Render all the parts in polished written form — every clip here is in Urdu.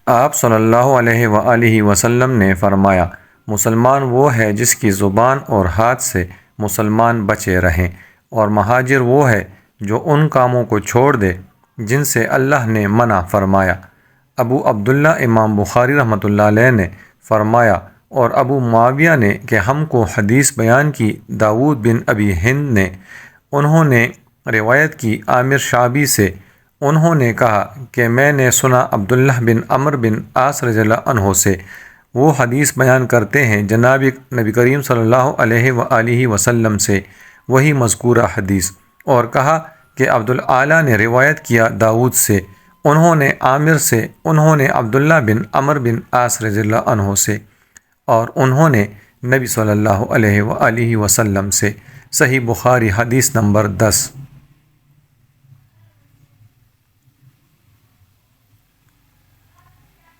آپ صلی اللہ علیہ وآلہ وسلم نے فرمایا، مسلمان وہ ہے جس کی زبان اور ہاتھ سے مسلمان بچے رہیں، اور مہاجر وہ ہے جو ان کاموں کو چھوڑ دے جن سے اللہ نے منع فرمایا۔ ابو عبداللہ امام بخاری رحمۃ اللہ علیہ نے فرمایا، اور ابو معاویہ نے کہ ہم کو حدیث بیان کی داؤد بن ابی ہند نے، انہوں نے روایت کی عامر شعبی سے، انہوں نے کہا کہ میں نے سنا عبداللہ بن عمرو بن عاص رضی اللہ عنہ سے، وہ حدیث بیان کرتے ہیں جناب نبی کریم صلی اللہ علیہ وآلہ وسلم سے وہی مذکورہ حدیث، اور کہا کہ عبدالاعلیٰ نے روایت کیا داؤد سے، انہوں نے عامر سے، انہوں نے عبداللہ بن عمرو بن عاص رضی اللہ عنہ سے، اور انہوں نے نبی صلی اللہ علیہ وآلہ وسلم سے۔ صحیح بخاری حدیث نمبر 10۔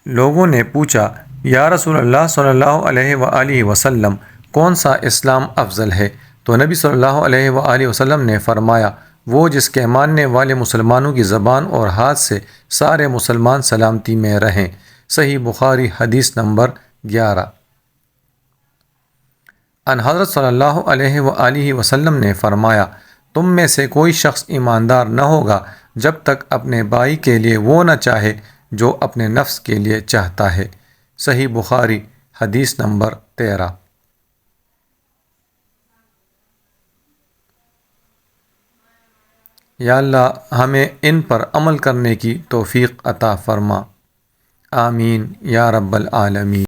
لوگوں نے پوچھا، یا رسول اللہ صلی اللہ علیہ وآلہ وسلم، کون سا اسلام افضل ہے؟ تو نبی صلی اللہ علیہ وآلہ وسلم نے فرمایا، وہ جس کے ماننے والے مسلمانوں کی زبان اور ہاتھ سے سارے مسلمان سلامتی میں رہیں۔ صحیح بخاری حدیث نمبر 11۔ ان حضرت صلی اللہ علیہ وآلہ وسلم نے فرمایا، تم میں سے کوئی شخص ایماندار نہ ہوگا جب تک اپنے بھائی کے لیے وہ نہ چاہے جو اپنے نفس کے لیے چاہتا ہے۔ صحیح بخاری حدیث نمبر 13۔ یا اللہ ہمیں ان پر عمل کرنے کی توفیق عطا فرما، آمین یا رب العالمین۔